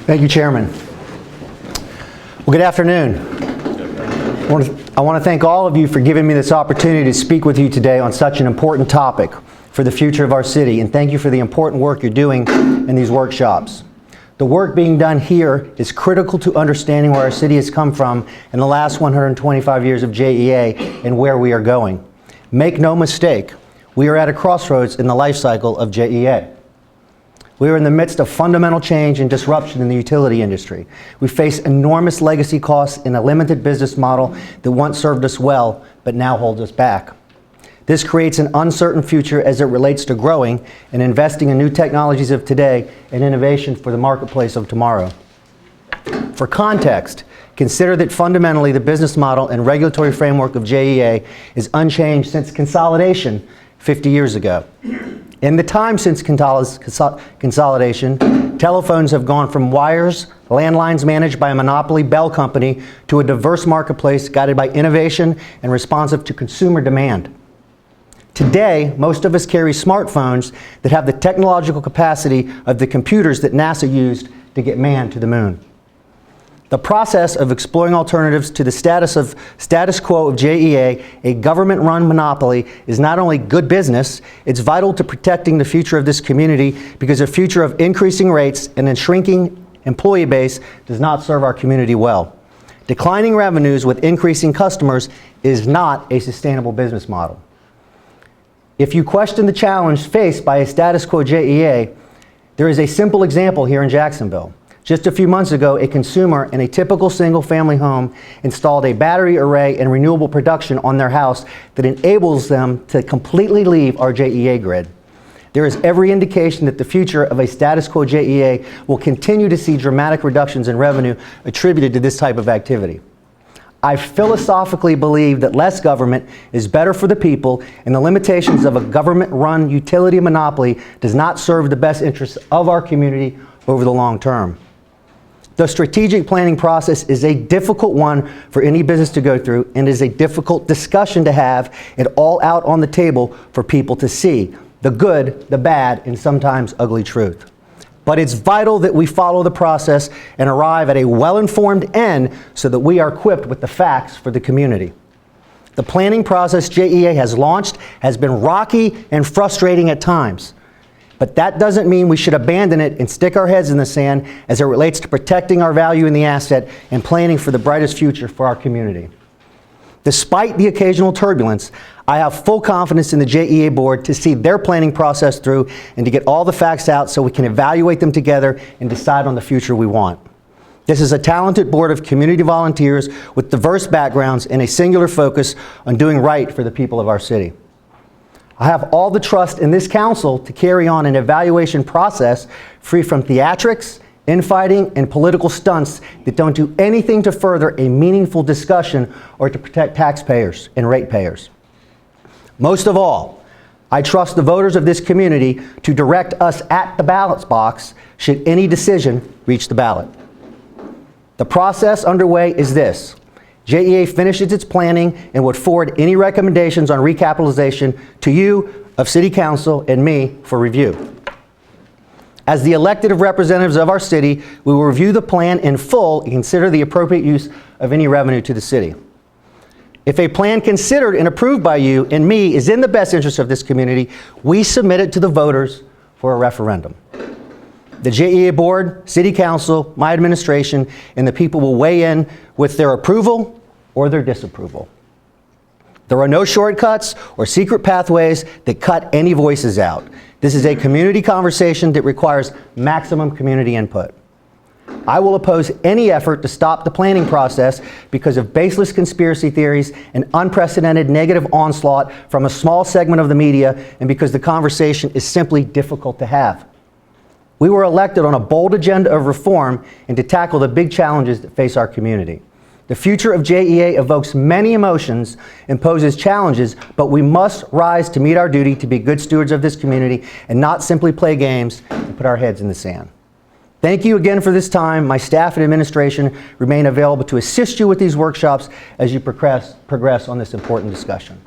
Thank you, Chairman. Well, good afternoon. I want to thank all of you for giving me this opportunity to speak with you today on such an important topic for the future of our city, and thank you for the important work you're doing in these workshops. The work being done here is critical to understanding where our city has come from in the last 125 years of JEA and where we are going. Make no mistake, we are at a crossroads in the life cycle of JEA. We are in the midst of fundamental change and disruption in the utility industry. We face enormous legacy costs in a limited business model that once served us well, but now holds us back. This creates an uncertain future as it relates to growing and investing in new technologies of today and innovation for the marketplace of tomorrow. For context, consider that fundamentally the business model and regulatory framework of JEA is unchanged since consolidation 50 years ago. In the time since consolidation, telephones have gone from wires, landlines managed by a monopoly Bell company, to a diverse marketplace guided by innovation and responsive to consumer demand. Today, most of us carry smartphones that have the technological capacity of the computers that NASA used to get man to the moon. The process of exploring alternatives to the status quo of JEA, a government-run monopoly, is not only good business, it's vital to protecting the future of this community, because a future of increasing rates and a shrinking employee base does not serve our community well. Declining revenues with increasing customers is not a sustainable business model. If you question the challenge faced by a status quo JEA, there is a simple example here in Jacksonville. Just a few months ago, a consumer in a typical single-family home installed a battery array and renewable production on their house that enables them to completely leave our JEA grid. There is every indication that the future of a status quo JEA will continue to see dramatic reductions in revenue attributed to this type of activity. I philosophically believe that less government is better for the people, and the limitations of a government-run utility monopoly does not serve the best interests of our community over the long term. The strategic planning process is a difficult one for any business to go through, and is a difficult discussion to have, and all out on the table for people to see the good, the bad, and sometimes ugly truth. But it's vital that we follow the process and arrive at a well-informed end so that we are equipped with the facts for the community. The planning process JEA has launched has been rocky and frustrating at times. But that doesn't mean we should abandon it and stick our heads in the sand as it relates to protecting our value in the asset and planning for the brightest future for our community. Despite the occasional turbulence, I have full confidence in the JEA board to see their planning process through and to get all the facts out so we can evaluate them together and decide on the future we want. This is a talented board of community volunteers with diverse backgrounds and a singular focus on doing right for the people of our city. I have all the trust in this council to carry on an evaluation process free from theatrics, infighting, and political stunts that don't do anything to further a meaningful discussion or to protect taxpayers and ratepayers. Most of all, I trust the voters of this community to direct us at the ballot box should any decision reach the ballot. The process underway is this. JEA finishes its planning and would forward any recommendations on recapitalization to you, of City Council, and me for review. As the elected representatives of our city, we will review the plan in full and consider the appropriate use of any revenue to the city. If a plan considered and approved by you and me is in the best interest of this community, we submit it to the voters for a referendum. The JEA board, City Council, my administration, and the people will weigh in with their approval or their disapproval. There are no shortcuts or secret pathways that cut any voices out. This is a community conversation that requires maximum community input. I will oppose any effort to stop the planning process because of baseless conspiracy theories and unprecedented negative onslaught from a small segment of the media, and because the conversation is simply difficult to have. We were elected on a bold agenda of reform and to tackle the big challenges that face our community. The future of JEA evokes many emotions and poses challenges, but we must rise to meet our duty to be good stewards of this community and not simply play games and put our heads in the sand. Thank you again for this time. My staff and administration remain available to assist you with these workshops as you progress on this important discussion.